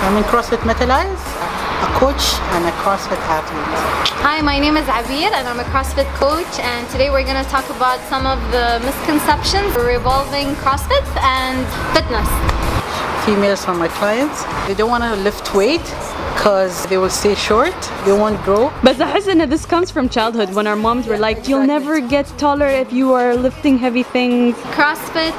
I'm in CrossFit Metalize, a coach and a CrossFit athlete. Hi, my name is Abir and I'm a CrossFit coach, and today we're going to talk about some of the misconceptions revolving CrossFit and fitness. Females are my clients. They don't want to lift weight because they will stay short, they won't grow. But I think this comes from childhood when our moms were like, you'll never get taller if you are lifting heavy things. CrossFit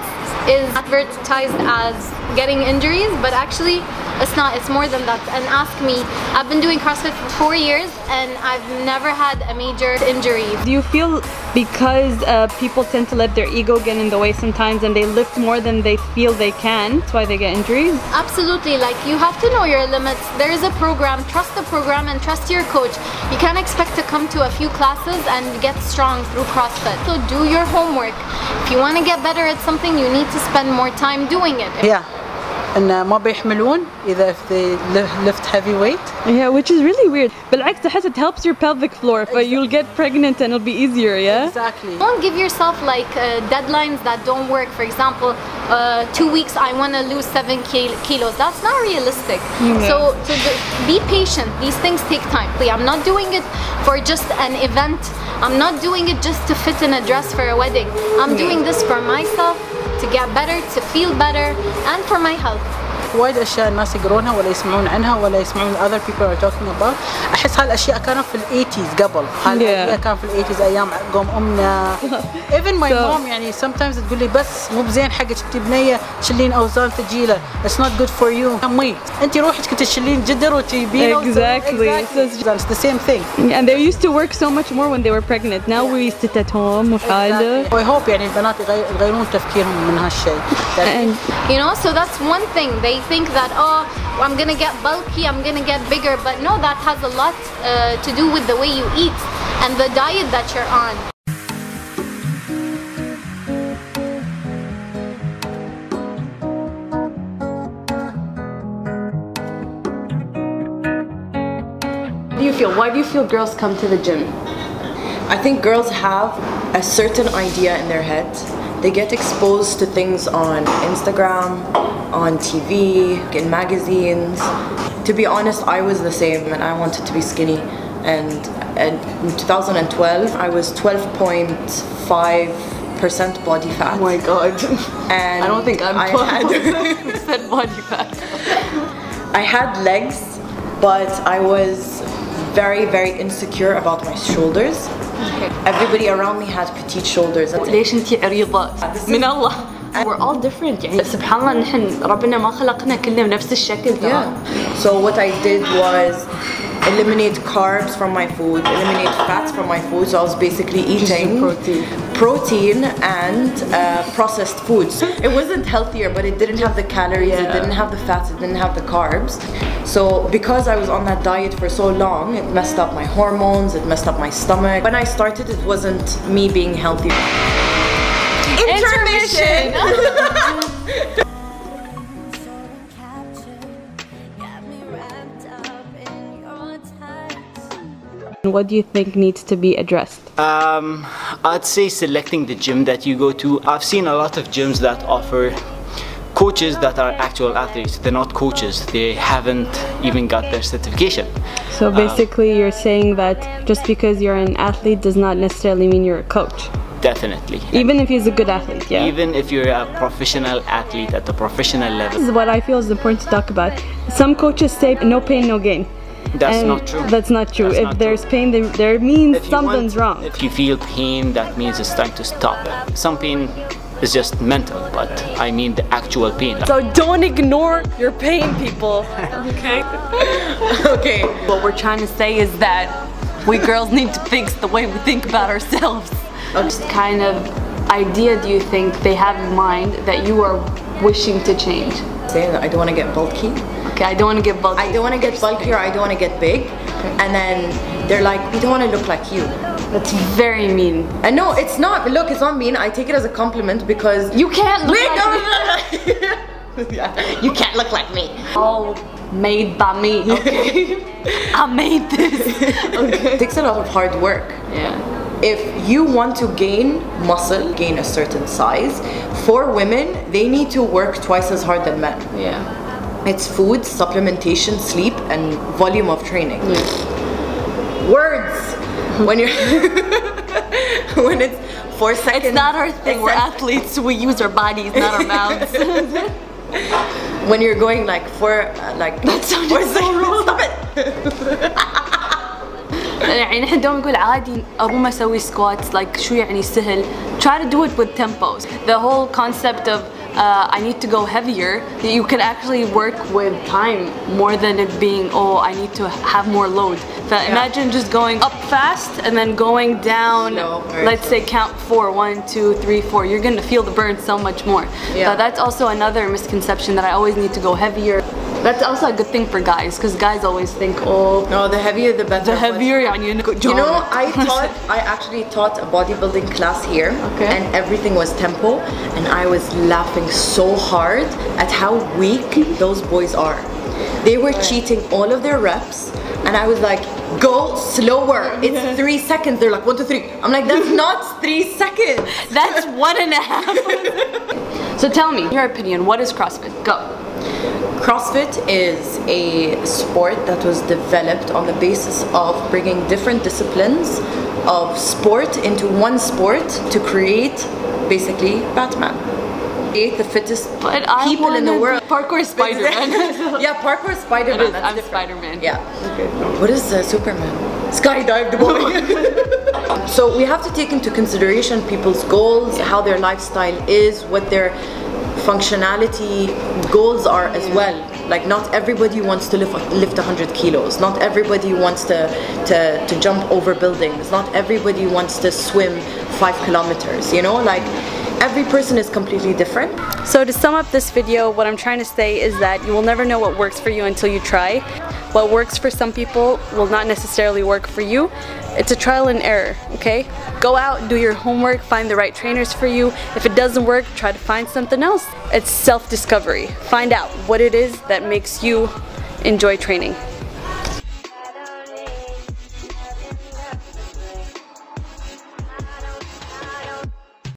is advertised as getting injuries, but actually it's not. It's more than that. And ask me, I've been doing CrossFit for 4 years and I've never had a major injury. Do you feel because people tend to let their ego get in the way sometimes and they lift more than they feel they can, that's why they get injuries? Absolutely. Like, you have to know your limits. There is a program, trust the program and trust your coach. You can't expect to come to a few classes and get strong through CrossFit. So do your homework. If you want to get better at something, you need to spend more time doing it. Yeah. And ما بيحملون if they lift heavy weight. Yeah, which is really weird. بالعكس تحس it helps your pelvic floor, but you'll get pregnant and it'll be easier, yeah? Exactly. Don't give yourself like deadlines that don't work. For example, 2 weeks I want to lose 7 kilos. That's not realistic. Yeah. So be patient. These things take time. I'm not doing it for just an event. I'm not doing it just to fit in a dress for a wedding. I'm doing this for myself, to get better, to feel better, and for my health. وايد اشياء الناس يقرونها ولا يسمعون عنها ولا يسمعون other people are talking about. احس هالاشياء كانوا في ال80s قبل. هالاشياء كان في ال80s ايام قوم امنا. Even my mom يعني sometimes تقول لي بس مو بزين حقك انت بنيه تشيلين اوزان ثقيله. It's not good for you. امي انت روحك كنت تشيلين جدر وتجيبين اوزان. Exactly. It's the same thing. And they used to work so much more when they were pregnant. Now we sit at home وحاله. I hope يعني البنات يغيرون تفكيرهم من هالشيء. You know, so that's one thing. They think that, oh, I'm gonna get bulky, I'm gonna get bigger, but no, that has a lot to do with the way you eat and the diet that you're on. How do you feel? Why do you feel girls come to the gym? I think girls have a certain idea in their head. They get exposed to things on Instagram, on TV, in magazines. To be honest, I was the same and I wanted to be skinny. And in 2012, I was 12.5% body fat. Oh my god. And I don't think I'm 12% body fat. I had legs, but I was very, very insecure about my shoulders. Okay. Everybody around me had petite shoulders. ليش انتي عريضة؟ من الله. We're all different. يعني سبحان الله نحن ربنا ما خلقنا كلنا بنفس الشكل. Yeah. So what I did was eliminate carbs from my food, eliminate fats from my food. So I was basically eating protein and processed foods. It wasn't healthier, but it didn't have the calories, it didn't have the fats, it didn't have the carbs. So because I was on that diet for so long, it messed up my hormones, it messed up my stomach. When I started, it wasn't me being healthy. Intermission! What do you think needs to be addressed? I'd say selecting the gym that you go to. I've seen a lot of gyms that offer coaches that are actual athletes. They're not coaches. They haven't even got their certification. So basically you're saying that just because you're an athlete does not necessarily mean you're a coach. Definitely. Even if he's a good athlete, yeah? Even if you're a professional athlete at the professional level. This is what I feel is important to talk about. Some coaches say no pain, no gain. That's not true. That's not true. If there's pain, there means something's wrong. If you feel pain, that means it's time to stop. Some pain is just mental, but I mean the actual pain. So don't ignore your pain, people. Okay? Okay. What we're trying to say is that we girls need to fix the way we think about ourselves. What kind of idea do you think they have in mind that you are wishing to change? Saying that I don't want to get bulky. Okay, I don't want to get bulky. I don't want to get bulky or I don't want to get big. Okay. And then they're like, we don't want to look like you. That's very mean. And no, it's not. Look, it's not mean. I take it as a compliment because you can't look like me. Yeah, you can't look like me. All made by me. Okay. I made this. Okay. It takes a lot of hard work. Yeah. If you want to gain muscle, gain a certain size, for women, they need to work twice as hard than men. Yeah. It's food, supplementation, sleep, and volume of training. Words. When you're when it's 4 seconds. It's not our thing. We're athletes. We use our bodies, not our mouths. When you're going like that sounded so wrong. Stop it. يعني نحن دوم نقول عادي أقوم أسوي squats like شو يعني سهل. Try to do it with tempos. The whole concept of I need to go heavier, you can actually work with time more than it being, oh, I need to have more load. But imagine just going up fast and then going down, let's say count 4, 1, 2, 3, 4. You're gonna feel the burn so much more. But that's also another misconception that I always need to go heavier. That's also a good thing for guys, because guys always think, oh, no, the heavier the better. The heavier, you know, I actually taught a bodybuilding class here, and everything was tempo, and I was laughing so hard at how weak those boys are. They were cheating all of their reps, and I was like, go slower. It's 3 seconds. They're like 1, 2, 3. I'm like, that's not 3 seconds. That's 1.5. So tell me, your opinion, what is CrossFit? Go. CrossFit is a sport that was developed on the basis of bringing different disciplines of sport into one sport to create basically Batman. Create the fittest people in the world. Parkour Spider-Man. Yeah, parkour Spider-Man. I'm Spider-Man. Yeah. Okay. What is Superman? Skydive the boy. So we have to take into consideration people's goals, how their lifestyle is, what their functionality goals are as well. Like not everybody wants to lift 100 kilos. Not everybody wants to jump over buildings. Not everybody wants to swim 5 kilometers. You know, like every person is completely different. So to sum up this video, what I'm trying to say is that you will never know what works for you until you try. What works for some people will not necessarily work for you. It's a trial and error, okay? Go out, do your homework, find the right trainers for you. If it doesn't work, try to find something else. It's self-discovery. Find out what it is that makes you enjoy training.